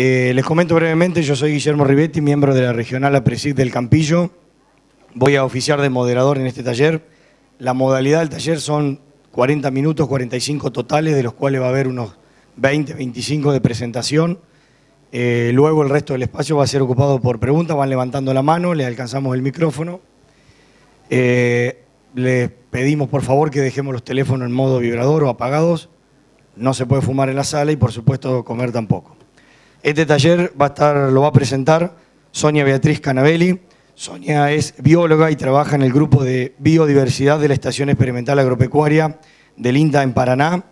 Les comento brevemente, yo soy Guillermo Rivetti, miembro de la Regional APRESIC del Campillo. Voy a oficiar de moderador en este taller. La modalidad del taller son 40 minutos, 45 totales, de los cuales va a haber unos 20, 25 de presentación. Luego el resto del espacio va a ser ocupado por preguntas, van levantando la mano, les alcanzamos el micrófono. Les pedimos por favor que dejemos los teléfonos en modo vibrador o apagados. No se puede fumar en la sala y por supuesto comer tampoco. Este taller lo va a presentar Sonia Beatriz Cannavelli. Sonia es bióloga y trabaja en el grupo de biodiversidad de la Estación Experimental Agropecuaria del INTA en Paraná.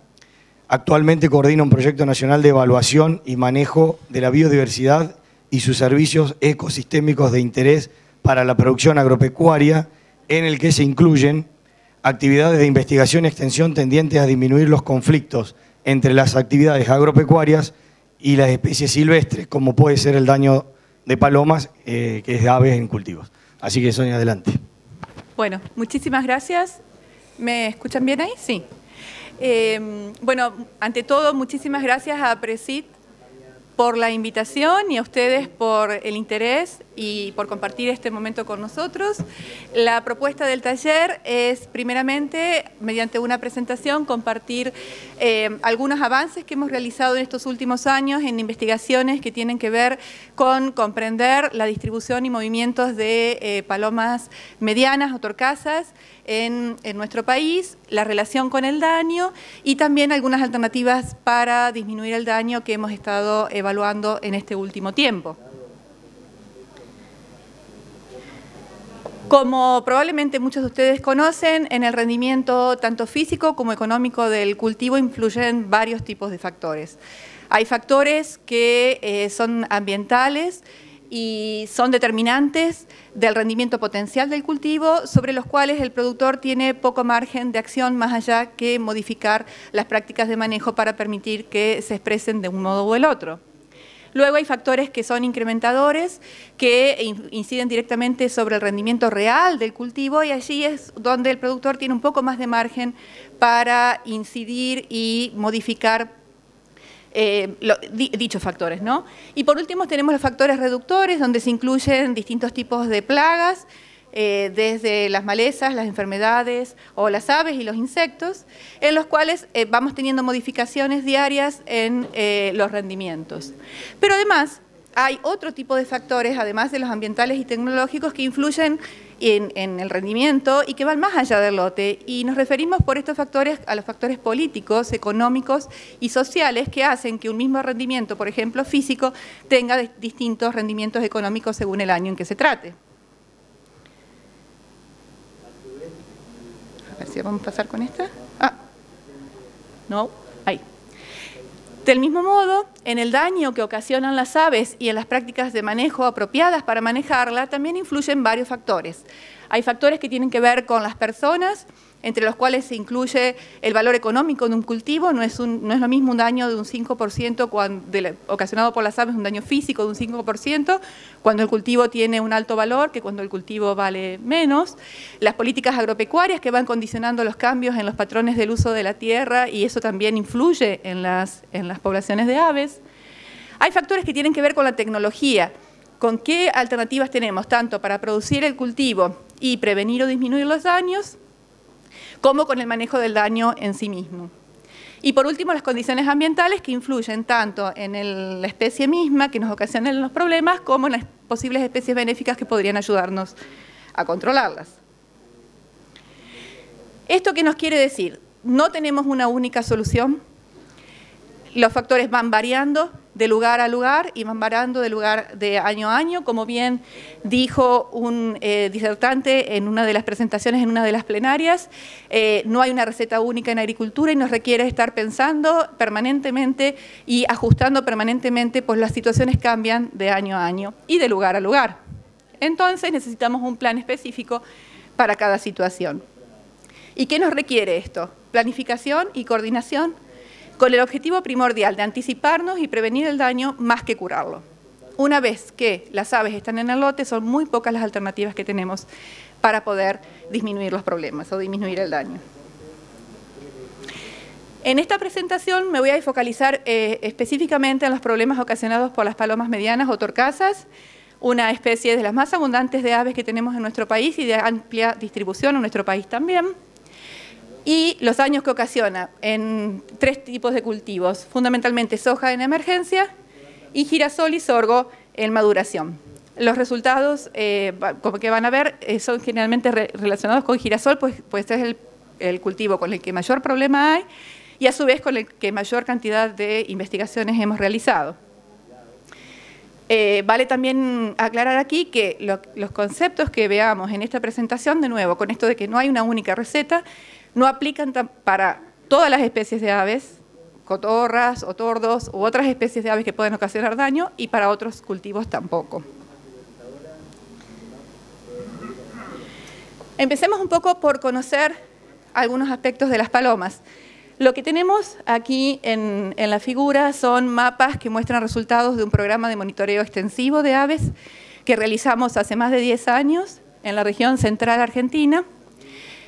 Actualmente coordina un proyecto nacional de evaluación y manejo de la biodiversidad y sus servicios ecosistémicos de interés para la producción agropecuaria, en el que se incluyen actividades de investigación y extensión tendientes a disminuir los conflictos entre las actividades agropecuarias y las especies silvestres, como puede ser el daño de palomas, que es de aves en cultivos. Así que, Sonia, adelante. Bueno, muchísimas gracias. ¿Me escuchan bien ahí? Sí. Bueno, ante todo, muchísimas gracias a APRESIC por la invitación y a ustedes por el interés y por compartir este momento con nosotros. La propuesta del taller es, primeramente, mediante una presentación, compartir algunos avances que hemos realizado en estos últimos años en investigaciones que tienen que ver con comprender la distribución y movimientos de palomas medianas o torcasas en nuestro país, la relación con el daño y también algunas alternativas para disminuir el daño que hemos estado evaluando en este último tiempo. Como probablemente muchos de ustedes conocen, en el rendimiento tanto físico como económico del cultivo influyen varios tipos de factores. Hay factores que son ambientales y son determinantes del rendimiento potencial del cultivo, sobre los cuales el productor tiene poco margen de acción más allá que modificar las prácticas de manejo para permitir que se expresen de un modo o el otro. Luego hay factores que son incrementadores, que inciden directamente sobre el rendimiento real del cultivo, y allí es donde el productor tiene un poco más de margen para incidir y modificar dichos factores, ¿no? Y por último tenemos los factores reductores, donde se incluyen distintos tipos de plagas, desde las malezas, las enfermedades o las aves y los insectos, en los cuales vamos teniendo modificaciones diarias en los rendimientos. Pero además hay otro tipo de factores, además de los ambientales y tecnológicos, que influyen en el rendimiento y que van más allá del lote, y nos referimos por estos factores a los factores políticos, económicos y sociales que hacen que un mismo rendimiento, por ejemplo físico, tenga distintos rendimientos económicos según el año en que se trate. A ver si vamos a pasar con esta. No, ahí. Del mismo modo, en el daño que ocasionan las aves y en las prácticas de manejo apropiadas para manejarla, también influyen varios factores. Hay factores que tienen que ver con las personas, entre los cuales se incluye el valor económico de un cultivo. No es lo mismo un daño de un 5% ocasionado por las aves, un daño físico de un 5%, cuando el cultivo tiene un alto valor que cuando el cultivo vale menos. Las políticas agropecuarias que van condicionando los cambios en los patrones del uso de la tierra, y eso también influye en las poblaciones de aves. Hay factores que tienen que ver con la tecnología. ¿Con qué alternativas tenemos, tanto para producir el cultivo y prevenir o disminuir los daños, como con el manejo del daño en sí mismo? Y por último, las condiciones ambientales, que influyen tanto en la especie misma, que nos ocasionan los problemas, como en las posibles especies benéficas que podrían ayudarnos a controlarlas. ¿Esto qué nos quiere decir? No tenemos una única solución. Los factores van variando de lugar a lugar y van variando de año a año. Como bien dijo un disertante en una de las presentaciones, en una de las plenarias, no hay una receta única en agricultura y nos requiere estar pensando permanentemente y ajustando permanentemente, pues las situaciones cambian de año a año y de lugar a lugar. Entonces necesitamos un plan específico para cada situación. ¿Y qué nos requiere esto? Planificación y coordinación, con el objetivo primordial de anticiparnos y prevenir el daño más que curarlo. Una vez que las aves están en el lote, son muy pocas las alternativas que tenemos para poder disminuir los problemas o disminuir el daño. En esta presentación me voy a focalizar específicamente en los problemas ocasionados por las palomas medianas o torcasas, una especie de las más abundantes de aves que tenemos en nuestro país y de amplia distribución en nuestro país también, y los daños que ocasiona en 3 tipos de cultivos, fundamentalmente soja en emergencia y girasol y sorgo en maduración. Los resultados como que van a ver son generalmente relacionados con girasol, pues es el cultivo con el que mayor problema hay y a su vez con el que mayor cantidad de investigaciones hemos realizado. Vale también aclarar aquí que los conceptos que veamos en esta presentación, de nuevo, con esto de que no hay una única receta, no aplican para todas las especies de aves, cotorras o tordos u otras especies de aves que pueden ocasionar daño, y para otros cultivos tampoco. Empecemos un poco por conocer algunos aspectos de las palomas. Lo que tenemos aquí en la figura son mapas que muestran resultados de un programa de monitoreo extensivo de aves que realizamos hace más de 10 años en la región central argentina,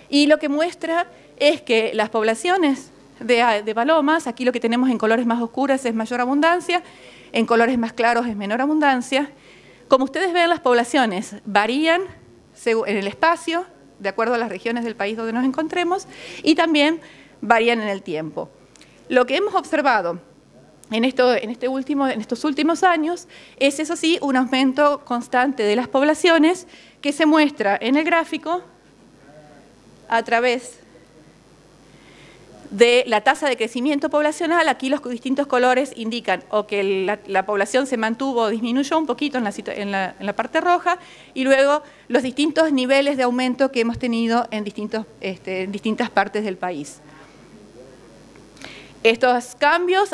y lo que muestra es que las poblaciones de palomas, aquí lo que tenemos en colores más oscuros es mayor abundancia, en colores más claros es menor abundancia. Como ustedes ven, las poblaciones varían en el espacio, de acuerdo a las regiones del país donde nos encontremos, y también varían en el tiempo. Lo que hemos observado en estos últimos años es, eso sí, un aumento constante de las poblaciones que se muestra en el gráfico a través de la tasa de crecimiento poblacional. Aquí los distintos colores indican o que la población se mantuvo o disminuyó un poquito en la parte roja, y luego los distintos niveles de aumento que hemos tenido en distintas partes del país. Estos cambios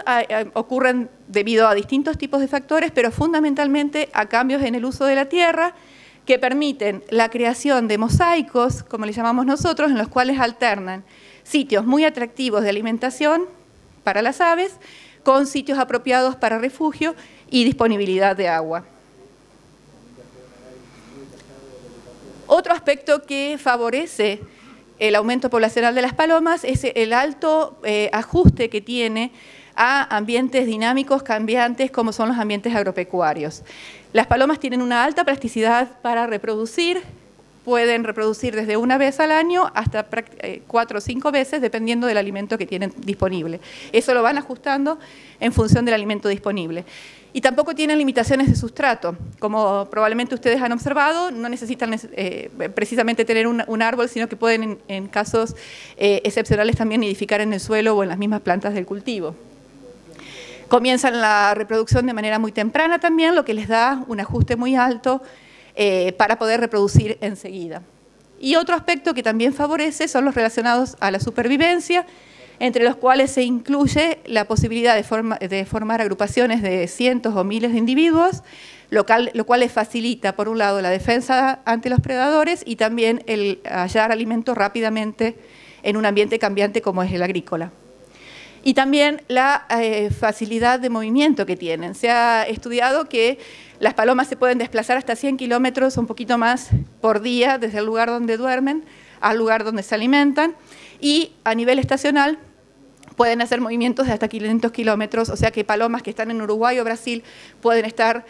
ocurren debido a distintos tipos de factores, pero fundamentalmente a cambios en el uso de la tierra que permiten la creación de mosaicos, como le llamamos nosotros, en los cuales alternan sitios muy atractivos de alimentación para las aves con sitios apropiados para refugio y disponibilidad de agua. Otro aspecto que favorece el aumento poblacional de las palomas es el alto ajuste que tiene a ambientes dinámicos cambiantes como son los ambientes agropecuarios. Las palomas tienen una alta plasticidad para reproducir, pueden reproducir desde una vez al año hasta 4 o 5 veces, dependiendo del alimento que tienen disponible. Eso lo van ajustando en función del alimento disponible. Y tampoco tienen limitaciones de sustrato. Como probablemente ustedes han observado, no necesitan precisamente tener un árbol, sino que pueden en casos excepcionales también nidificar en el suelo o en las mismas plantas del cultivo. Comienzan la reproducción de manera muy temprana también, lo que les da un ajuste muy alto para poder reproducir enseguida. Y otro aspecto que también favorece son los relacionados a la supervivencia, entre los cuales se incluye la posibilidad de formar agrupaciones de cientos o miles de individuos, lo cual les facilita, por un lado, la defensa ante los predadores y también el hallar alimento rápidamente en un ambiente cambiante como es el agrícola. Y también la facilidad de movimiento que tienen. Se ha estudiado que las palomas se pueden desplazar hasta 100 kilómetros, un poquito más por día, desde el lugar donde duermen al lugar donde se alimentan, y a nivel estacional pueden hacer movimientos de hasta 500 kilómetros, o sea que palomas que están en Uruguay o Brasil pueden estar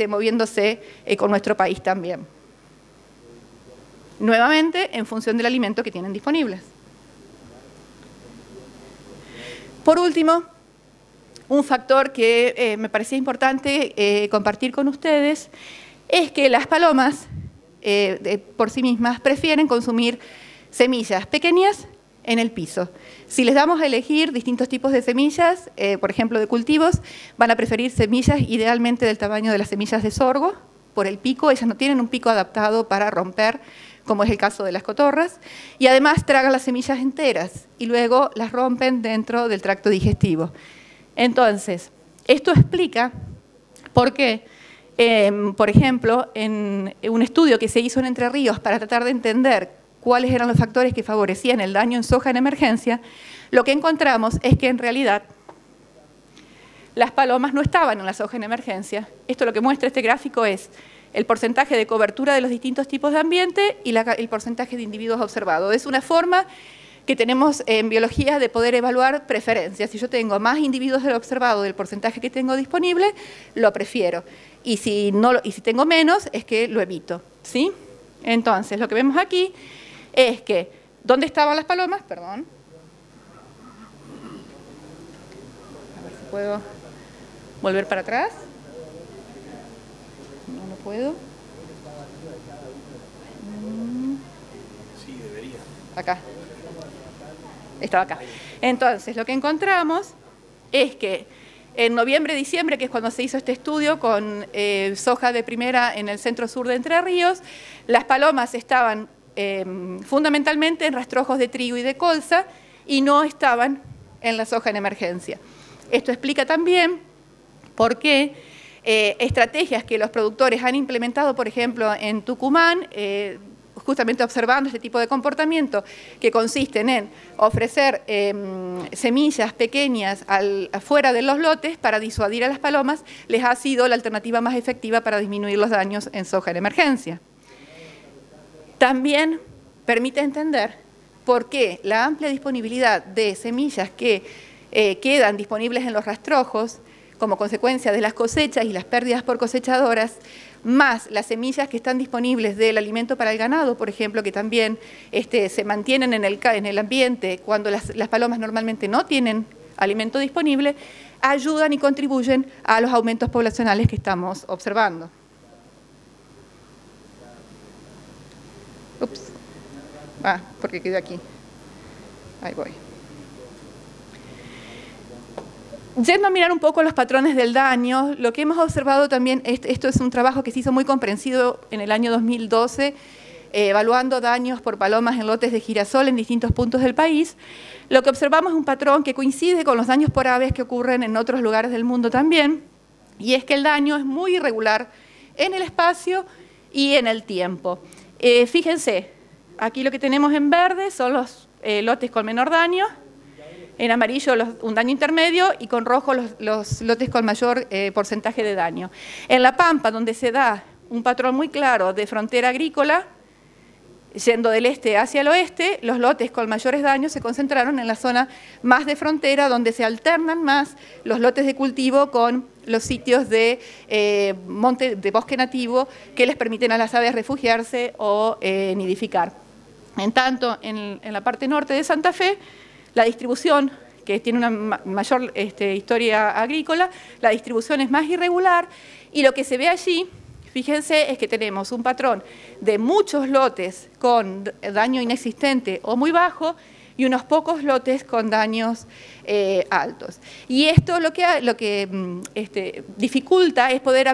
moviéndose con nuestro país también. Nuevamente, en función del alimento que tienen disponibles. Por último, un factor que me parecía importante compartir con ustedes es que las palomas por sí mismas prefieren consumir semillas pequeñas en el piso. Si les damos a elegir distintos tipos de semillas, por ejemplo de cultivos, van a preferir semillas idealmente del tamaño de las semillas de sorgo, por el pico. Ellas no tienen un pico adaptado para romper, como es el caso de las cotorras, y además tragan las semillas enteras y luego las rompen dentro del tracto digestivo. Entonces, esto explica por qué, por ejemplo, en un estudio que se hizo en Entre Ríos para tratar de entender cuáles eran los factores que favorecían el daño en soja en emergencia, lo que encontramos es que en realidad las palomas no estaban en la soja en emergencia. Esto lo que muestra este gráfico es el porcentaje de cobertura de los distintos tipos de ambiente y el porcentaje de individuos observados. Es una forma que tenemos en biología de poder evaluar preferencias. Si yo tengo más individuos del observado del porcentaje que tengo disponible, lo prefiero. Y si tengo menos, es que lo evito, ¿sí? Entonces, lo que vemos aquí es que, ¿dónde estaban las palomas? Perdón. A ver si puedo volver para atrás. No puedo. Sí, debería. Acá. Estaba acá. Entonces, lo que encontramos es que en noviembre, diciembre, que es cuando se hizo este estudio con soja de primera en el centro sur de Entre Ríos, las palomas estaban fundamentalmente en rastrojos de trigo y de colza y no estaban en la soja en emergencia. Esto explica también por qué estrategias que los productores han implementado, por ejemplo, en Tucumán, justamente observando este tipo de comportamiento, que consisten en ofrecer semillas pequeñas afuera de los lotes para disuadir a las palomas, les ha sido la alternativa más efectiva para disminuir los daños en soja en emergencia. También permite entender por qué la amplia disponibilidad de semillas que quedan disponibles en los rastrojos como consecuencia de las cosechas y las pérdidas por cosechadoras, más las semillas que están disponibles del alimento para el ganado, por ejemplo, que también se mantienen en el ambiente cuando las palomas normalmente no tienen alimento disponible, ayudan y contribuyen a los aumentos poblacionales que estamos observando. Ups. Porque quedé aquí. Ahí voy. Yendo a mirar un poco los patrones del daño, lo que hemos observado también, esto es un trabajo que se hizo muy comprensivo en el año 2012, evaluando daños por palomas en lotes de girasol en distintos puntos del país. Lo que observamos es un patrón que coincide con los daños por aves que ocurren en otros lugares del mundo también, y es que el daño es muy irregular en el espacio y en el tiempo. Fíjense, aquí lo que tenemos en verde son los lotes con menor daño, en amarillo un daño intermedio y con rojo los lotes con mayor porcentaje de daño. En La Pampa, donde se da un patrón muy claro de frontera agrícola, yendo del este hacia el oeste, los lotes con mayores daños se concentraron en la zona más de frontera, donde se alternan más los lotes de cultivo con los sitios de monte, de bosque nativo, que les permiten a las aves refugiarse o nidificar. En tanto, en la parte norte de Santa Fe, la distribución, que tiene una mayor historia agrícola, la distribución es más irregular y lo que se ve allí, fíjense, es que tenemos un patrón de muchos lotes con daño inexistente o muy bajo y unos pocos lotes con daños altos. Y esto lo que dificulta es poder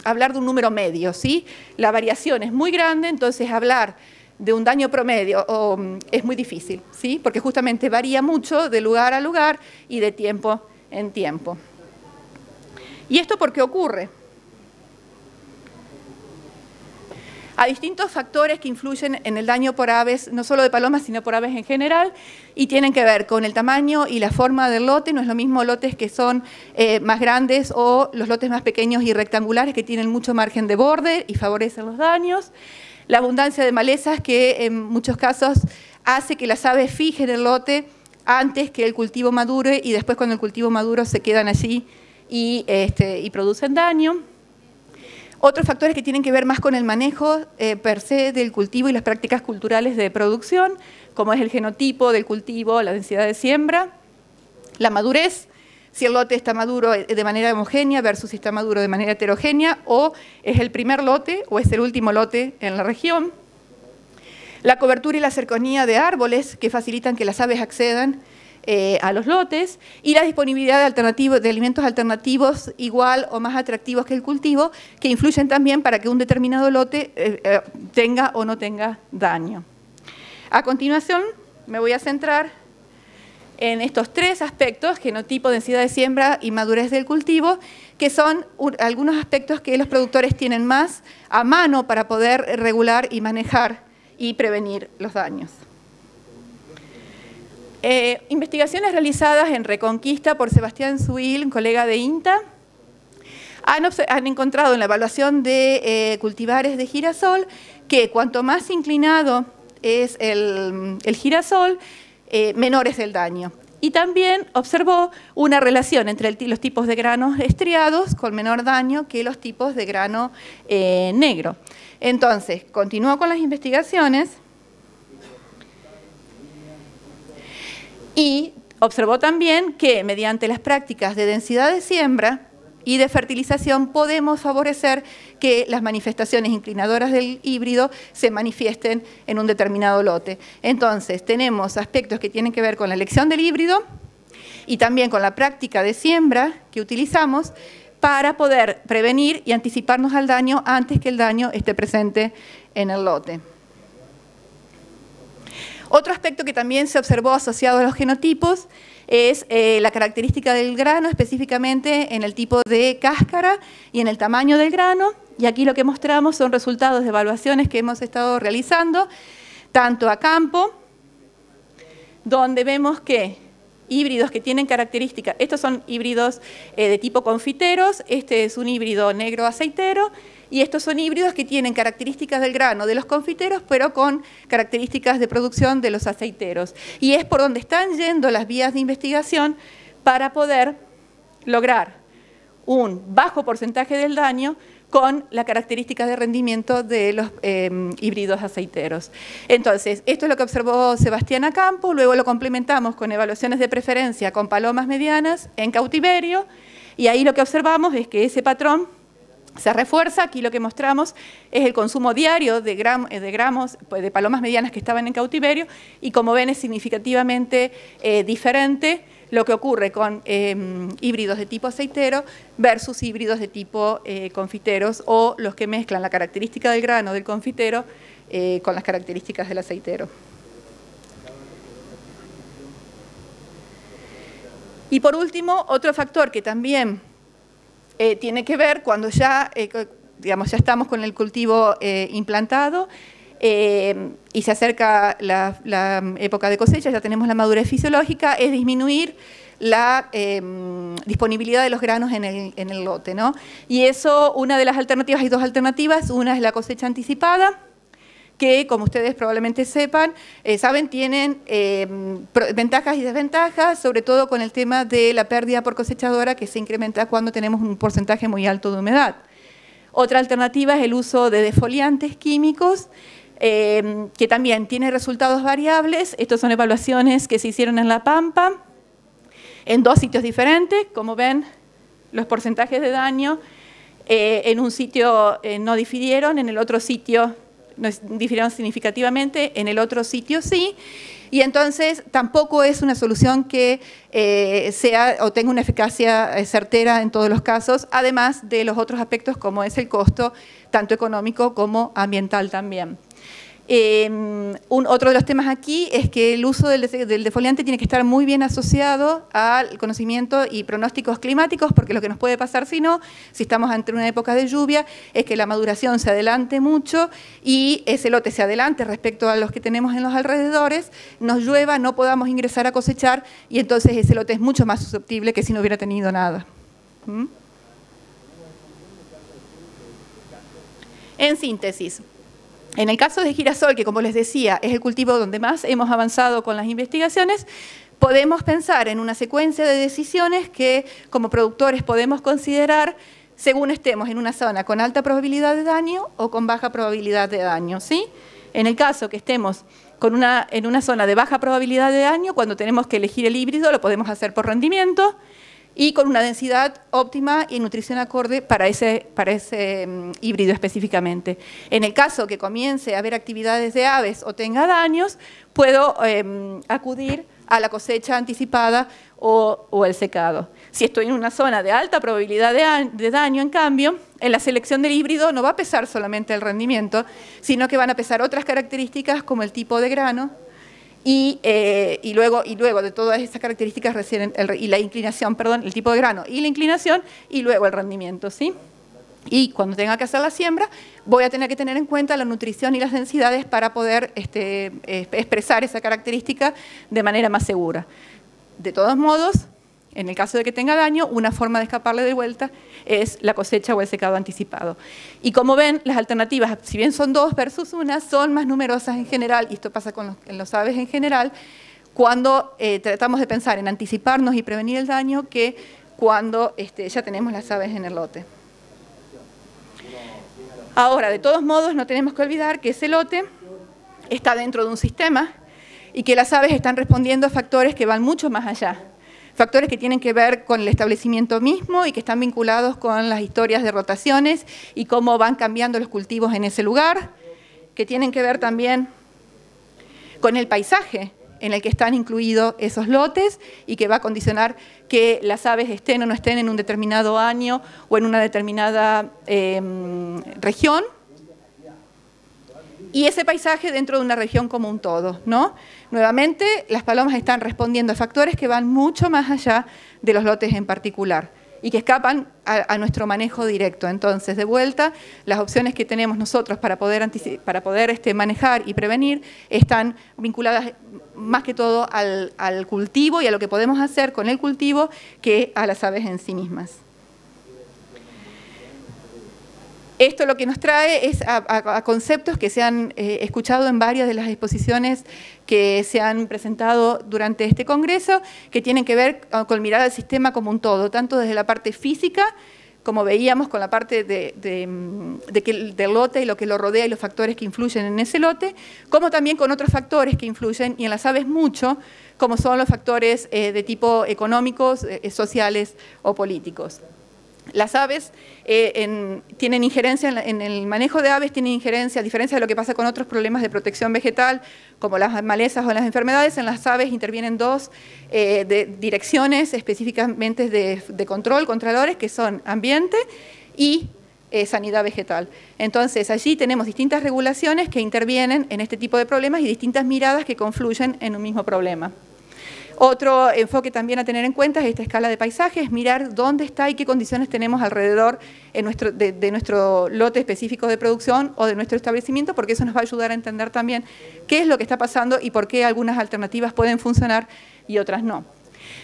hablar de un número medio, ¿sí? La variación es muy grande, entonces hablar de un daño promedio es muy difícil, ¿sí? Porque justamente varía mucho de lugar a lugar y de tiempo en tiempo. ¿Y esto por qué ocurre? A distintos factores que influyen en el daño por aves, no solo de palomas, sino por aves en general, y tienen que ver con el tamaño y la forma del lote. No es lo mismo lotes que son más grandes o los lotes más pequeños y rectangulares que tienen mucho margen de borde y favorecen los daños. La abundancia de malezas que en muchos casos hace que las aves fijen el lote antes que el cultivo madure y después cuando el cultivo maduro se quedan allí y producen daño. Otros factores que tienen que ver más con el manejo per se del cultivo y las prácticas culturales de producción, como es el genotipo del cultivo, la densidad de siembra, la madurez, si el lote está maduro de manera homogénea versus si está maduro de manera heterogénea, o es el primer lote o es el último lote en la región. La cobertura y la cercanía de árboles que facilitan que las aves accedan a los lotes, y la disponibilidad de alimentos alternativos igual o más atractivos que el cultivo, que influyen también para que un determinado lote tenga o no tenga daño. A continuación me voy a centrar en estos tres aspectos, genotipo, densidad de siembra y madurez del cultivo, que son algunos aspectos que los productores tienen más a mano para poder regular y manejar y prevenir los daños. Investigaciones realizadas en Reconquista por Sebastián Suil, un colega de INTA, han encontrado en la evaluación de cultivares de girasol que cuanto más inclinado es el girasol, menor es el daño. Y también observó una relación entre los tipos de granos estriados con menor daño que los tipos de grano negro. Entonces, continuó con las investigaciones y observó también que mediante las prácticas de densidad de siembra y de fertilización podemos favorecer que las manifestaciones inclinadoras del híbrido se manifiesten en un determinado lote. Entonces, tenemos aspectos que tienen que ver con la elección del híbrido y también con la práctica de siembra que utilizamos para poder prevenir y anticiparnos al daño antes que el daño esté presente en el lote. Otro aspecto que también se observó asociado a los genotipos es la característica del grano, específicamente en el tipo de cáscara y en el tamaño del grano. Y aquí lo que mostramos son resultados de evaluaciones que hemos estado realizando, tanto a campo, donde vemos que híbridos que tienen características, estos son híbridos de tipo confiteros, este es un híbrido negro aceitero, y estos son híbridos que tienen características del grano de los confiteros, pero con características de producción de los aceiteros. Y es por donde están yendo las vías de investigación para poder lograr un bajo porcentaje del daño con la característica de rendimiento de los híbridos aceiteros. Entonces, esto es lo que observó Sebastián Acampo, luego lo complementamos con evaluaciones de preferencia con palomas medianas en cautiverio, y ahí lo que observamos es que ese patrón se refuerza. Aquí lo que mostramos es el consumo diario de gramos de palomas medianas que estaban en cautiverio, y como ven es significativamente diferente lo que ocurre con híbridos de tipo aceitero versus híbridos de tipo confiteros, o los que mezclan la característica del grano del confitero con las características del aceitero. Y por último, otro factor que también tiene que ver cuando ya, digamos, ya estamos con el cultivo implantado y se acerca la época de cosecha, ya tenemos la madurez fisiológica, es disminuir la disponibilidad de los granos en el lote, ¿no? Y eso, una de las alternativas, hay dos alternativas, una es la cosecha anticipada, que, como ustedes probablemente saben, tienen ventajas y desventajas, sobre todo con el tema de la pérdida por cosechadora, que se incrementa cuando tenemos un porcentaje muy alto de humedad. Otra alternativa es el uso de defoliantes químicos, que también tiene resultados variables. Estas son evaluaciones que se hicieron en La Pampa, en dos sitios diferentes. Como ven, los porcentajes de daño en un sitio no difirieron, en el otro sitio no difirieron significativamente, en el otro sitio sí, y entonces tampoco es una solución que sea o tenga una eficacia certera en todos los casos, además de los otros aspectos como es el costo, tanto económico como ambiental también. Otro de los temas aquí es que el uso del defoliante tiene que estar muy bien asociado al conocimiento y pronósticos climáticos, porque lo que nos puede pasar si estamos ante una época de lluvia, es que la maduración se adelante mucho y ese lote se adelante respecto a los que tenemos en los alrededores, nos llueva, no podamos ingresar a cosechar, y entonces ese lote es mucho más susceptible que si no hubiera tenido nada. En síntesis, en el caso de girasol, que como les decía, es el cultivo donde más hemos avanzado con las investigaciones, podemos pensar en una secuencia de decisiones que como productores podemos considerar según estemos en una zona con alta probabilidad de daño o con baja probabilidad de daño, ¿sí? En el caso que estemos en una zona de baja probabilidad de daño, cuando tenemos que elegir el híbrido, lo podemos hacer por rendimiento y con una densidad óptima y nutrición acorde para ese híbrido específicamente. En el caso que comience a haber actividades de aves o tenga daños, puedo acudir a la cosecha anticipada o el secado. Si estoy en una zona de alta probabilidad de daño, en cambio, en la selección del híbrido no va a pesar solamente el rendimiento, sino que van a pesar otras características como el tipo de grano, y luego de todas estas características reciben y la inclinación, perdón, el tipo de grano y la inclinación, y luego el rendimiento, ¿sí? Y cuando tenga que hacer la siembra, voy a tener que tener en cuenta la nutrición y las densidades para poder expresar esa característica de manera más segura. De todos modos, en el caso de que tenga daño, una forma de escaparle de vuelta es la cosecha o el secado anticipado. Y como ven, las alternativas, si bien son dos versus una, son más numerosas en general, y esto pasa en los aves en general, cuando tratamos de pensar en anticiparnos y prevenir el daño que cuando ya tenemos las aves en el lote. Ahora, de todos modos, no tenemos que olvidar que ese lote está dentro de un sistema y que las aves están respondiendo a factores que van mucho más allá. Factores que tienen que ver con el establecimiento mismo y que están vinculados con las historias de rotaciones y cómo van cambiando los cultivos en ese lugar, que tienen que ver también con el paisaje en el que están incluidos esos lotes y que va a condicionar que las aves estén o no estén en un determinado año o en una determinada región. Y ese paisaje dentro de una región como un todo, ¿no? Nuevamente, las palomas están respondiendo a factores que van mucho más allá de los lotes en particular y que escapan a nuestro manejo directo. Entonces, de vuelta, las opciones que tenemos nosotros para poder manejar y prevenir están vinculadas más que todo al cultivo y a lo que podemos hacer con el cultivo que a las aves en sí mismas. Esto lo que nos trae es a conceptos que se han escuchado en varias de las exposiciones que se han presentado durante este congreso, que tienen que ver con mirar al sistema como un todo, tanto desde la parte física, como veíamos con la parte del lote y lo que lo rodea y los factores que influyen en ese lote, como también con otros factores que influyen, y en las aves mucho, como son los factores de tipo económicos, sociales o políticos. Las aves tienen injerencia en el manejo de aves, tienen injerencia, a diferencia de lo que pasa con otros problemas de protección vegetal, como las malezas o las enfermedades, en las aves intervienen dos direcciones específicamente de control, controladores, que son ambiente y sanidad vegetal. Entonces, allí tenemos distintas regulaciones que intervienen en este tipo de problemas y distintas miradas que confluyen en un mismo problema. Otro enfoque también a tener en cuenta es esta escala de paisaje, es mirar dónde está y qué condiciones tenemos alrededor de nuestro lote específico de producción o de nuestro establecimiento, porque eso nos va a ayudar a entender también qué es lo que está pasando y por qué algunas alternativas pueden funcionar y otras no.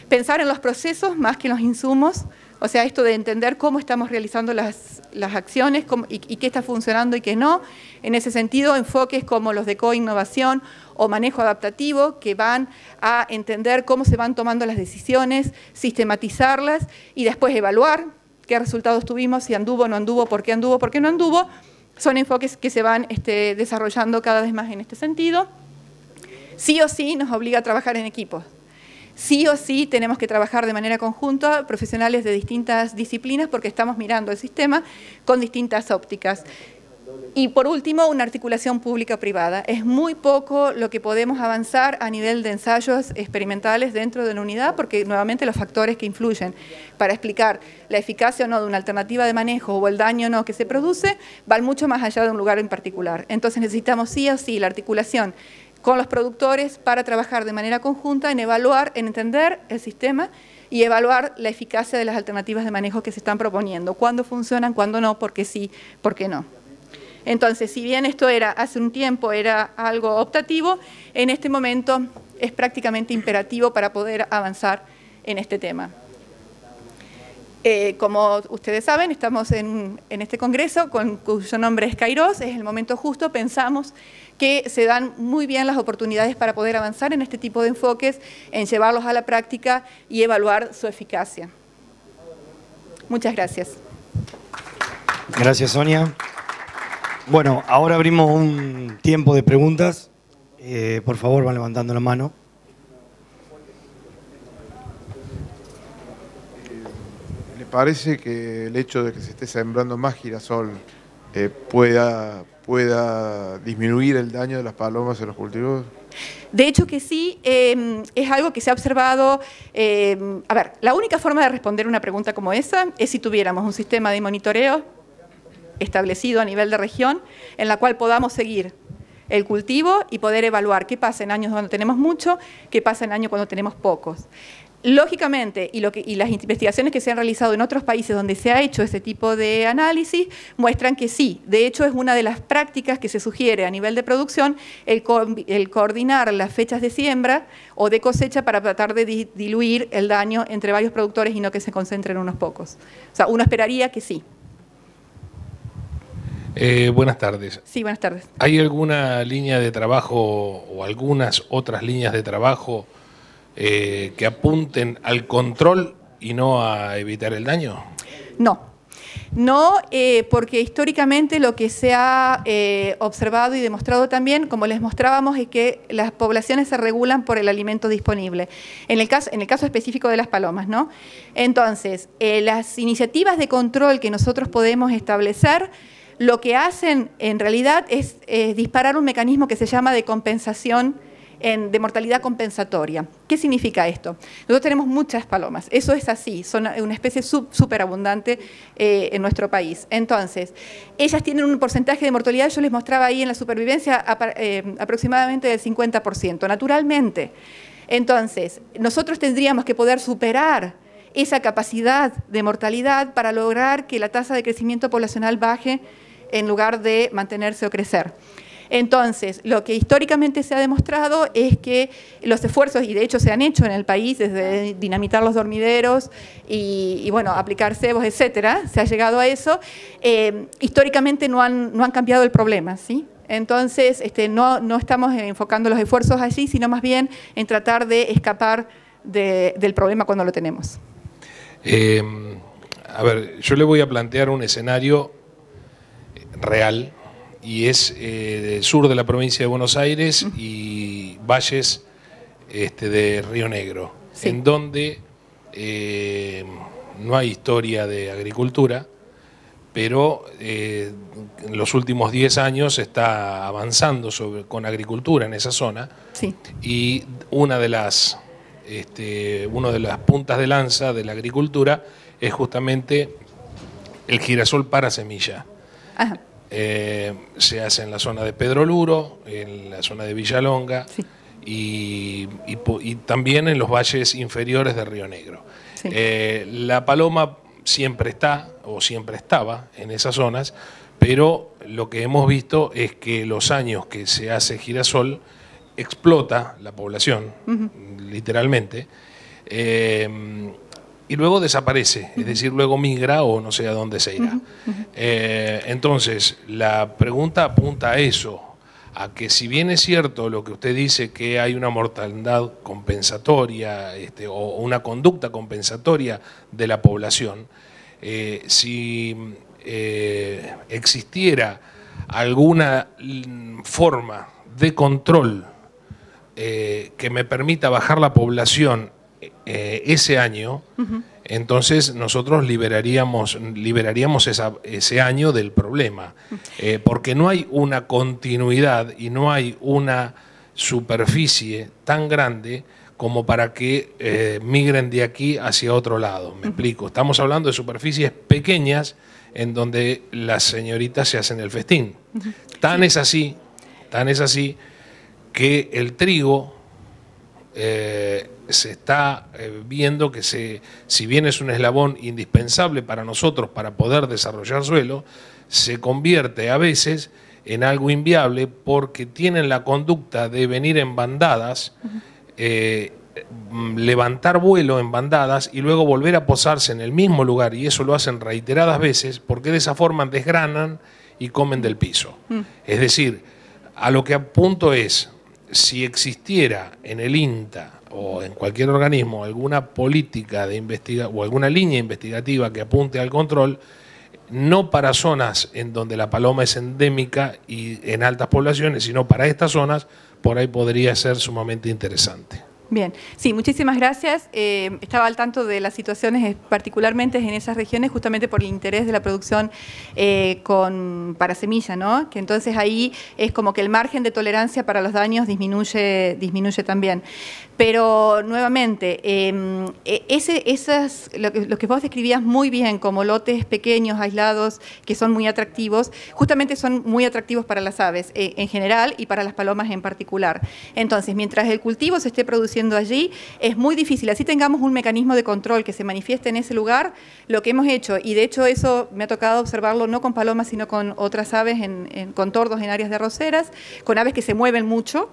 Pensar en los procesos más que en los insumos, o sea, esto de entender cómo estamos realizando las acciones y qué está funcionando y qué no. En ese sentido, enfoques como los de co-innovación o manejo adaptativo, que van a entender cómo se van tomando las decisiones, sistematizarlas y después evaluar qué resultados tuvimos, si anduvo, no anduvo, por qué no anduvo. Son enfoques que se van desarrollando cada vez más en este sentido. Sí o sí nos obliga a trabajar en equipos. Sí o sí tenemos que trabajar de manera conjunta, profesionales de distintas disciplinas, porque estamos mirando el sistema con distintas ópticas. Y por último, una articulación pública-privada. Es muy poco lo que podemos avanzar a nivel de ensayos experimentales dentro de la unidad, porque nuevamente los factores que influyen para explicar la eficacia o no de una alternativa de manejo o el daño o no que se produce, van mucho más allá de un lugar en particular. Entonces necesitamos sí o sí la articulación con los productores para trabajar de manera conjunta en evaluar, en entender el sistema y evaluar la eficacia de las alternativas de manejo que se están proponiendo, cuándo funcionan, cuándo no, por qué sí, por qué no. Entonces, si bien esto hace un tiempo era algo optativo, en este momento es prácticamente imperativo para poder avanzar en este tema. Como ustedes saben, estamos en este congreso cuyo nombre es Kairos, es el momento justo, pensamos que se dan muy bien las oportunidades para poder avanzar en este tipo de enfoques, en llevarlos a la práctica y evaluar su eficacia. Muchas gracias. Gracias, Sonia. Bueno, ahora abrimos un tiempo de preguntas. Por favor, van levantando la mano. ¿Le parece que el hecho de que se esté sembrando más girasol pueda disminuir el daño de las palomas en los cultivos? De hecho que sí, es algo que se ha observado. A ver, la única forma de responder una pregunta como esa es si tuviéramos un sistema de monitoreo establecido a nivel de región, en la cual podamos seguir el cultivo y poder evaluar qué pasa en años cuando tenemos mucho, qué pasa en años cuando tenemos pocos. Lógicamente, y las investigaciones que se han realizado en otros países donde se ha hecho este tipo de análisis, muestran que sí. De hecho, es una de las prácticas que se sugiere a nivel de producción, el coordinar las fechas de siembra o de cosecha para tratar de diluir el daño entre varios productores y no que se concentre en unos pocos. O sea, uno esperaría que sí. Buenas tardes. Sí, buenas tardes. ¿Hay alguna línea de trabajo o algunas otras líneas de trabajo que apunten al control y no a evitar el daño? No, porque históricamente lo que se ha observado y demostrado también, como les mostrábamos, es que las poblaciones se regulan por el alimento disponible. En el caso específico de las palomas, ¿no? Entonces, las iniciativas de control que nosotros podemos establecer, lo que hacen en realidad es disparar un mecanismo que se llama de compensación, de mortalidad compensatoria. ¿Qué significa esto? Nosotros tenemos muchas palomas, eso es así, son una especie súper abundante en nuestro país. Entonces, ellas tienen un porcentaje de mortalidad, yo les mostraba ahí en la supervivencia, aproximadamente del 50%, naturalmente. Entonces, nosotros tendríamos que poder superar esa capacidad de mortalidad para lograr que la tasa de crecimiento poblacional baje en lugar de mantenerse o crecer. Entonces, lo que históricamente se ha demostrado es que los esfuerzos, y de hecho se han hecho en el país, desde dinamitar los dormideros y bueno, aplicar cebos, etcétera, se ha llegado a eso, históricamente no han cambiado el problema, ¿sí? Entonces, no estamos enfocando los esfuerzos allí, sino más bien en tratar de escapar del problema cuando lo tenemos. A ver, yo le voy a plantear un escenario real, y es del sur de la provincia de Buenos Aires y valles de Río Negro, sí, en donde no hay historia de agricultura, pero en los últimos 10 años se está avanzando con agricultura en esa zona, sí, y una de las puntas de lanza de la agricultura es justamente el girasol para semilla. Ajá. Se hace en la zona de Pedro Luro, en la zona de Villalonga, sí, y también en los valles inferiores de Río Negro. Sí. La paloma siempre está o siempre estaba en esas zonas, pero lo que hemos visto es que los años que se hace girasol explota la población, literalmente, y luego desaparece, es decir, luego migra o no sé a dónde se irá. Entonces, la pregunta apunta a eso, a que si bien es cierto lo que usted dice, que hay una mortalidad compensatoria o una conducta compensatoria de la población, si existiera alguna forma de control que me permita bajar la población ese año, entonces nosotros liberaríamos ese año del problema, porque no hay una continuidad y no hay una superficie tan grande como para que migren de aquí hacia otro lado. Me explico, estamos hablando de superficies pequeñas en donde las señoritas se hacen el festín. Tan es así que el trigo se está viendo que si bien es un eslabón indispensable para nosotros para poder desarrollar suelo, se convierte a veces en algo inviable porque tienen la conducta de venir en bandadas, levantar vuelo en bandadas y luego volver a posarse en el mismo lugar, y eso lo hacen reiteradas veces porque de esa forma desgranan y comen del piso. Es decir, a lo que apunto es, si existiera en el INTA o en cualquier organismo alguna política de investigación o alguna línea investigativa que apunte al control, no para zonas en donde la paloma es endémica y en altas poblaciones, sino para estas zonas, por ahí podría ser sumamente interesante. Bien, sí, muchísimas gracias. Estaba al tanto de las situaciones particularmente en esas regiones justamente por el interés de la producción para semilla, ¿no? Que entonces ahí es como que el margen de tolerancia para los daños disminuye también. Pero nuevamente, lo que vos describías muy bien como lotes pequeños, aislados, que son muy atractivos, justamente son muy atractivos para las aves en general y para las palomas en particular. Entonces, mientras el cultivo se esté produciendo allí, es muy difícil. Así tengamos un mecanismo de control que se manifieste en ese lugar, lo que hemos hecho, y de hecho eso me ha tocado observarlo no con palomas, sino con otras aves, con tordos en áreas de arroceras, con aves que se mueven mucho,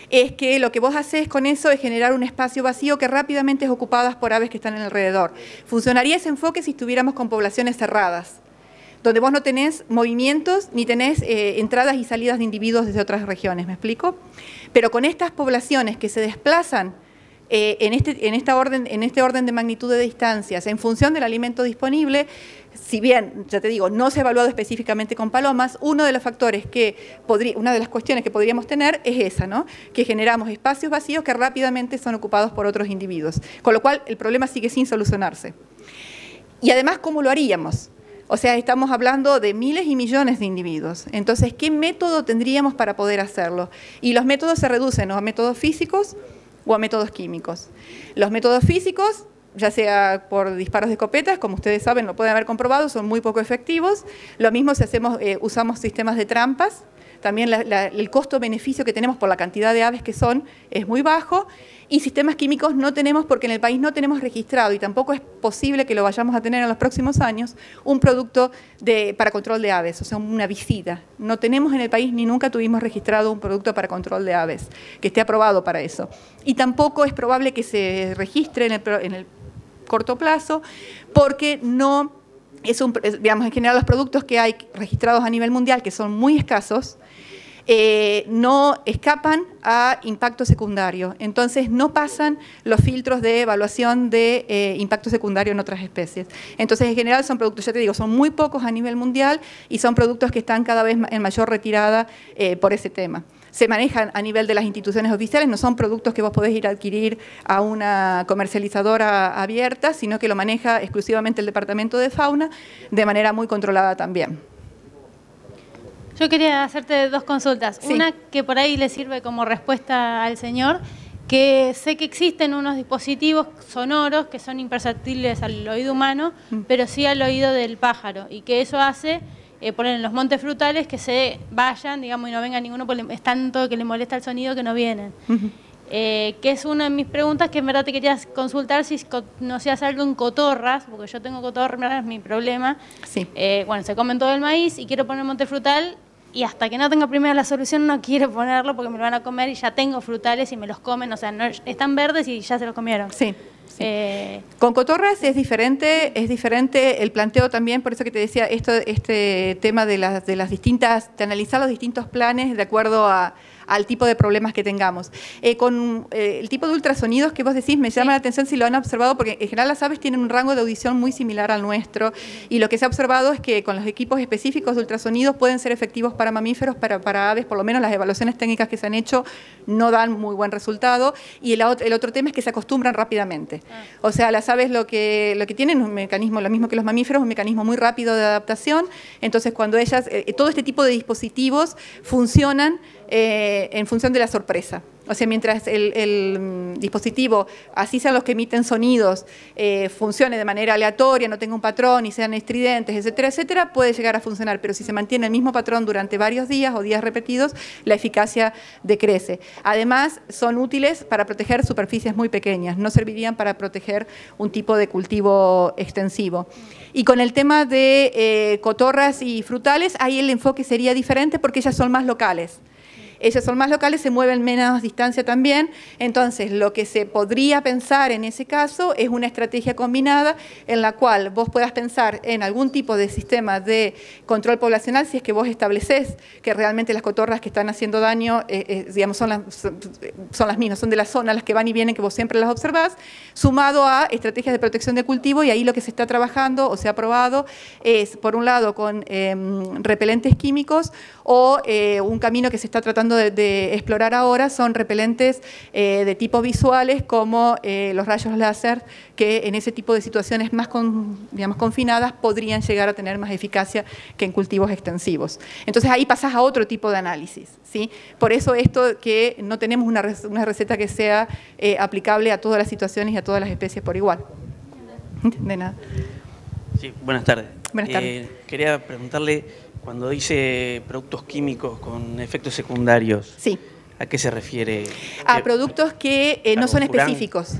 es que lo que vos haces con eso es generar un espacio vacío que rápidamente es ocupado por aves que están alrededor. Funcionaría ese enfoque si estuviéramos con poblaciones cerradas. donde vos no tenés movimientos ni tenés entradas y salidas de individuos desde otras regiones, ¿me explico? Pero con estas poblaciones que se desplazan en este orden de magnitud de distancias, en función del alimento disponible, si bien, ya te digo, no se ha evaluado específicamente con palomas, una de las cuestiones que podríamos tener es esa, ¿no? Que generamos espacios vacíos que rápidamente son ocupados por otros individuos, con lo cual el problema sigue sin solucionarse. Y además, ¿cómo lo haríamos? O sea, estamos hablando de miles y millones de individuos. Entonces, ¿qué método tendríamos para poder hacerlo? Y los métodos se reducen, ¿no?, a métodos físicos o a métodos químicos. Los métodos físicos, ya sea por disparos de escopetas, como ustedes saben, lo pueden haber comprobado, son muy poco efectivos. Lo mismo si usamos sistemas de trampas. También el costo-beneficio que tenemos por la cantidad de aves que son es muy bajo. Y sistemas químicos no tenemos porque en el país no tenemos registrado, y tampoco es posible que lo vayamos a tener en los próximos años, un producto para control de aves, o sea, un herbicida. No tenemos en el país, ni nunca tuvimos registrado un producto para control de aves que esté aprobado para eso. Y tampoco es probable que se registre en el corto plazo, porque no digamos, en general los productos que hay registrados a nivel mundial, que son muy escasos, no escapan a impacto secundario. Entonces no pasan los filtros de evaluación de impacto secundario en otras especies. Entonces en general son productos, ya te digo, son muy pocos a nivel mundial y son productos que están cada vez en mayor retirada por ese tema. Se manejan a nivel de las instituciones oficiales, no son productos que vos podés ir a adquirir a una comercializadora abierta, sino que lo maneja exclusivamente el Departamento de Fauna de manera muy controlada también. Yo quería hacerte dos consultas. Sí. Una que por ahí le sirve como respuesta al señor, que sé que existen unos dispositivos sonoros que son imperceptibles al oído humano, pero sí al oído del pájaro, y que eso hace poner en los montes frutales que se vayan, digamos, y no venga ninguno, porque es tanto que le molesta el sonido que no vienen. Que es una de mis preguntas, que en verdad te quería consultar si conocías algo en cotorras, porque yo tengo cotorras, es mi problema. Sí. Bueno, se comen todo el maíz y quiero poner monte frutal, y hasta que no tenga primero la solución no quiero ponerlo porque me lo van a comer y ya tengo frutales y me los comen, o sea, no, están verdes y ya se los comieron. Sí. Sí. Con cotorras es diferente el planteo también, por eso que te decía este tema de las distintas, de analizar los distintos planes de acuerdo al tipo de problemas que tengamos. Con el tipo de ultrasonidos que vos decís, me llama la atención si lo han observado, porque en general las aves tienen un rango de audición muy similar al nuestro, y lo que se ha observado es que con los equipos específicos de ultrasonidos pueden ser efectivos para mamíferos, para aves, por lo menos las evaluaciones técnicas que se han hecho no dan muy buen resultado, y el otro tema es que se acostumbran rápidamente. O sea, las aves lo que tienen es un mecanismo, lo mismo que los mamíferos, un mecanismo muy rápido de adaptación. Entonces, cuando ellas, todo este tipo de dispositivos funcionan en función de la sorpresa. O sea, mientras el dispositivo, así sean los que emiten sonidos, funcione de manera aleatoria, no tenga un patrón y sean estridentes, etcétera, etcétera, puede llegar a funcionar. Pero si se mantiene el mismo patrón durante varios días o días repetidos, la eficacia decrece. Además, son útiles para proteger superficies muy pequeñas, no servirían para proteger un tipo de cultivo extensivo. Y con el tema de cotorras y frutales, ahí el enfoque sería diferente porque ellas son más locales. Ellas son más locales, se mueven menos distancia también, entonces lo que se podría pensar en ese caso es una estrategia combinada en la cual vos puedas pensar en algún tipo de sistema de control poblacional si es que vos establecés que realmente las cotorras que están haciendo daño, digamos, son las mismas, son de la zona las que van y vienen, que vos siempre las observás, sumado a estrategias de protección de cultivo, y ahí lo que se está trabajando o se ha probado es, por un lado, con repelentes químicos, o un camino que se está tratando de explorar ahora son repelentes de tipo visuales, como los rayos láser, que en ese tipo de situaciones más digamos, confinadas podrían llegar a tener más eficacia que en cultivos extensivos. Entonces ahí pasás a otro tipo de análisis, ¿sí? Por eso esto que no tenemos una receta que sea aplicable a todas las situaciones y a todas las especies por igual. De nada. Sí, buenas tardes. Buenas tardes. Quería preguntarle, cuando dice productos químicos con efectos secundarios, sí, ¿a qué se refiere? A productos que no son específicos.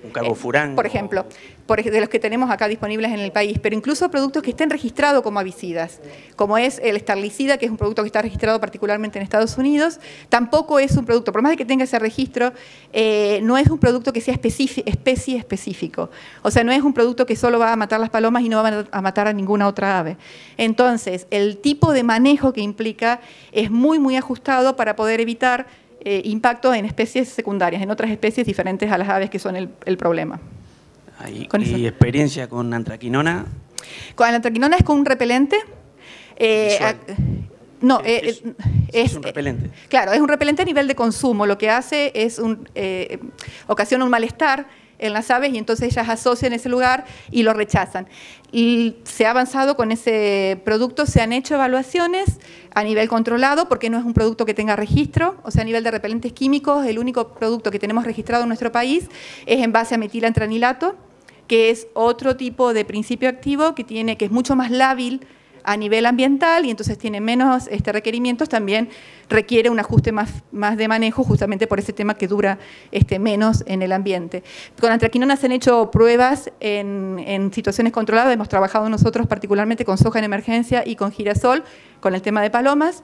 ¿Un carbofurán? Por ejemplo, de los que tenemos acá disponibles en el país, pero incluso productos que estén registrados como herbicidas, como es el estarlicida, que es un producto que está registrado particularmente en Estados Unidos, tampoco es un producto, por más de que tenga ese registro, no es un producto que sea especie específico. O sea, no es un producto que solo va a matar las palomas y no va a matar a ninguna otra ave. Entonces, el tipo de manejo que implica es muy, muy ajustado para poder evitar impacto en especies secundarias, en otras especies diferentes a las aves que son el problema. ¿Y experiencia con antraquinona? Con la antraquinona es con un repelente. No, es un repelente. Claro, es un repelente a nivel de consumo. Lo que hace es ocasiona un malestar en las aves y entonces ellas asocian ese lugar y lo rechazan. Y se ha avanzado con ese producto, se han hecho evaluaciones a nivel controlado porque no es un producto que tenga registro, o sea, a nivel de repelentes químicos, el único producto que tenemos registrado en nuestro país es en base a metilantranilato, que es otro tipo de principio activo que es mucho más lábil a nivel ambiental y entonces tiene menos requerimientos, también requiere un ajuste más de manejo justamente por ese tema que dura menos en el ambiente. Con antraquinona se han hecho pruebas en situaciones controladas, hemos trabajado nosotros particularmente con soja en emergencia y con girasol, con el tema de palomas,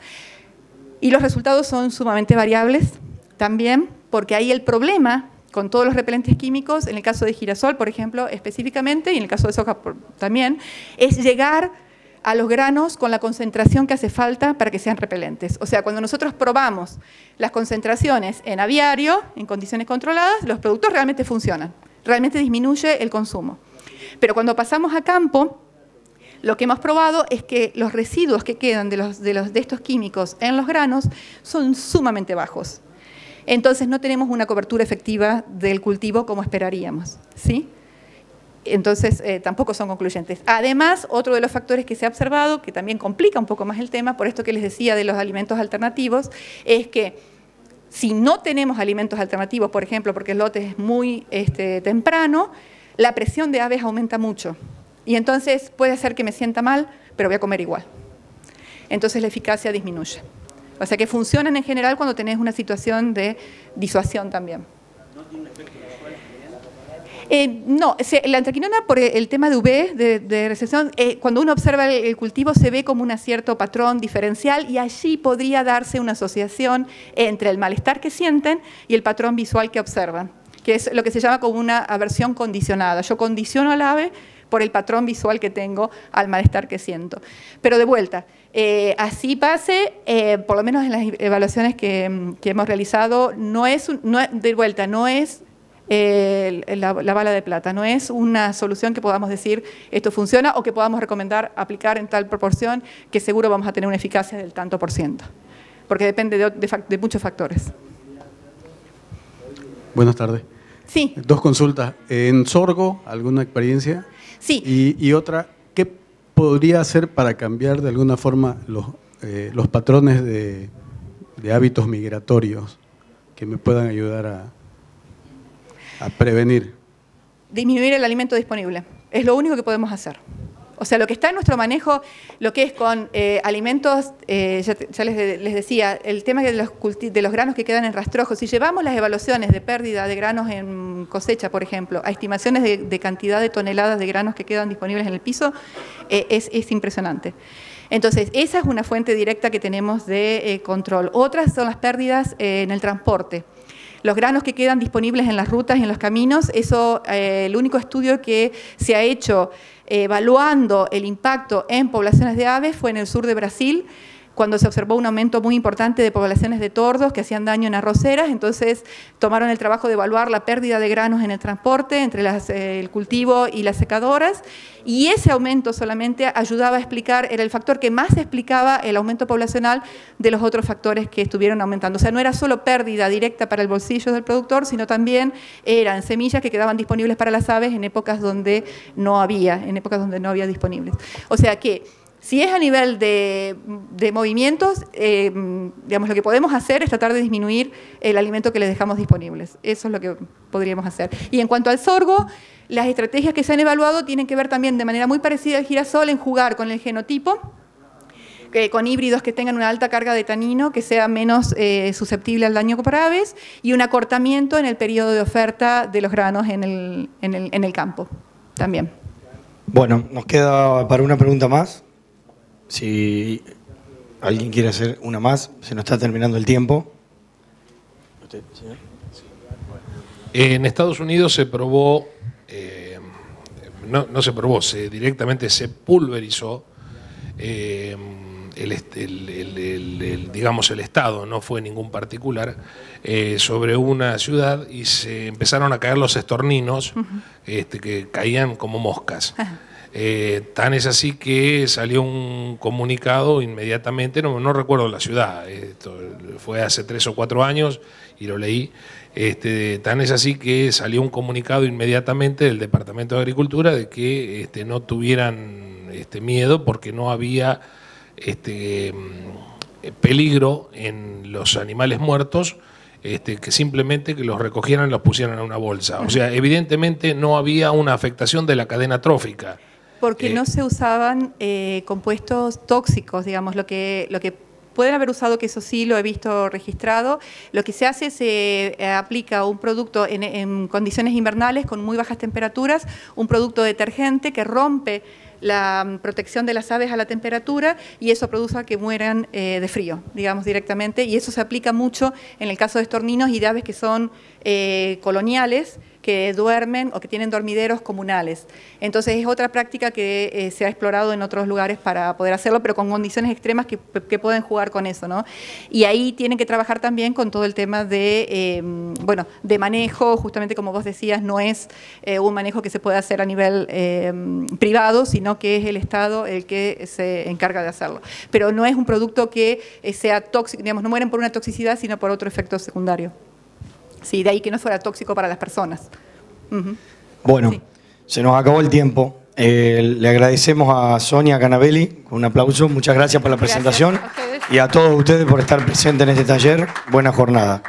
y los resultados son sumamente variables también, porque ahí el problema con todos los repelentes químicos, en el caso de girasol, por ejemplo, específicamente, y en el caso de soja también, es llegar a los granos con la concentración que hace falta para que sean repelentes. O sea, cuando nosotros probamos las concentraciones en aviario, en condiciones controladas, los productos realmente funcionan, realmente disminuye el consumo. Pero cuando pasamos a campo, lo que hemos probado es que los residuos que quedan de estos químicos en los granos son sumamente bajos. Entonces no tenemos una cobertura efectiva del cultivo como esperaríamos, ¿sí? Entonces tampoco son concluyentes. Además, otro de los factores que se ha observado, que también complica un poco más el tema, por esto que les decía de los alimentos alternativos, es que si no tenemos alimentos alternativos, por ejemplo, porque el lote es muy temprano, la presión de aves aumenta mucho. Y entonces puede ser que me sienta mal, pero voy a comer igual. Entonces la eficacia disminuye. O sea que funcionan en general cuando tenés una situación de disuasión también. ¿No tiene un efecto visual? No, la antraquinona por el tema de UV, de recesión, cuando uno observa el cultivo se ve como un cierto patrón diferencial y allí podría darse una asociación entre el malestar que sienten y el patrón visual que observan, que es lo que se llama como una aversión condicionada. Yo condiciono al ave por el patrón visual que tengo al malestar que siento. Pero de vuelta, así pase, por lo menos en las evaluaciones que hemos realizado, no es la bala de plata, no es una solución que podamos decir esto funciona o que podamos recomendar aplicar en tal proporción que seguro vamos a tener una eficacia del tanto por ciento, porque depende de muchos factores. Buenas tardes. Sí. Dos consultas. ¿En sorgo alguna experiencia? Sí. Y otra, ¿qué podría hacer para cambiar de alguna forma los patrones de hábitos migratorios que me puedan ayudar a prevenir? Disminuir el alimento disponible. Es lo único que podemos hacer. O sea, lo que está en nuestro manejo, lo que es con alimentos, ya les decía, el tema de los granos que quedan en rastrojo. Si llevamos las evaluaciones de pérdida de granos en cosecha, por ejemplo, a estimaciones de cantidad de toneladas de granos que quedan disponibles en el piso, es impresionante. Entonces, esa es una fuente directa que tenemos de control. Otras son las pérdidas en el transporte. Los granos que quedan disponibles en las rutas y en los caminos, eso, el único estudio que se ha hecho evaluando el impacto en poblaciones de aves fue en el sur de Brasil, cuando se observó un aumento muy importante de poblaciones de tordos que hacían daño en arroceras. Entonces tomaron el trabajo de evaluar la pérdida de granos en el transporte entre el cultivo y las secadoras, y ese aumento solamente ayudaba a explicar, era el factor que más explicaba el aumento poblacional de los otros factores que estuvieron aumentando. O sea, no era solo pérdida directa para el bolsillo del productor, sino también eran semillas que quedaban disponibles para las aves en épocas donde no había disponibles. O sea que si es a nivel de movimientos, digamos, lo que podemos hacer es tratar de disminuir el alimento que les dejamos disponibles. Eso es lo que podríamos hacer. Y en cuanto al sorgo, las estrategias que se han evaluado tienen que ver también de manera muy parecida al girasol en jugar con el genotipo, con híbridos que tengan una alta carga de tanino, que sea menos susceptible al daño por aves, y un acortamiento en el periodo de oferta de los granos en el campo. también. Bueno, nos queda para una pregunta más. Si alguien quiere hacer una más, se nos está terminando el tiempo. ¿Usted, señor? En Estados Unidos se probó, no se probó, directamente se pulverizó digamos el Estado, no fue ningún particular, sobre una ciudad y se empezaron a caer los estorninos que caían como moscas. Tan es así que salió un comunicado inmediatamente, no recuerdo la ciudad, esto fue hace 3 o 4 años y lo leí. Tan es así que salió un comunicado inmediatamente del Departamento de Agricultura de que no tuvieran miedo porque no había peligro en los animales muertos, que simplemente que los recogieran y los pusieran en una bolsa. O sea, evidentemente no había una afectación de la cadena trófica. Porque no se usaban compuestos tóxicos, digamos, lo que pueden haber usado, que eso sí lo he visto registrado. Lo que se hace, se aplica un producto en condiciones invernales con muy bajas temperaturas, un producto detergente que rompe la protección de las aves a la temperatura y eso produce que mueran de frío, digamos, directamente, y eso se aplica mucho en el caso de estorninos y de aves que son coloniales, que duermen o que tienen dormideros comunales. Entonces es otra práctica que se ha explorado en otros lugares para poder hacerlo, pero con condiciones extremas que pueden jugar con eso, ¿no? Y ahí tienen que trabajar también con todo el tema de, de manejo, justamente como vos decías, no es un manejo que se puede hacer a nivel privado, sino que es el Estado el que se encarga de hacerlo. Pero no es un producto que sea tóxico, digamos, no mueren por una toxicidad, sino por otro efecto secundario. Sí, de ahí que no fuera tóxico para las personas. Bueno, sí. Se nos acabó el tiempo. Le agradecemos a Sonia Cannavelli, con un aplauso. Muchas gracias por la presentación. Gracias a ustedes. Y a todos ustedes por estar presentes en este taller. Buena jornada.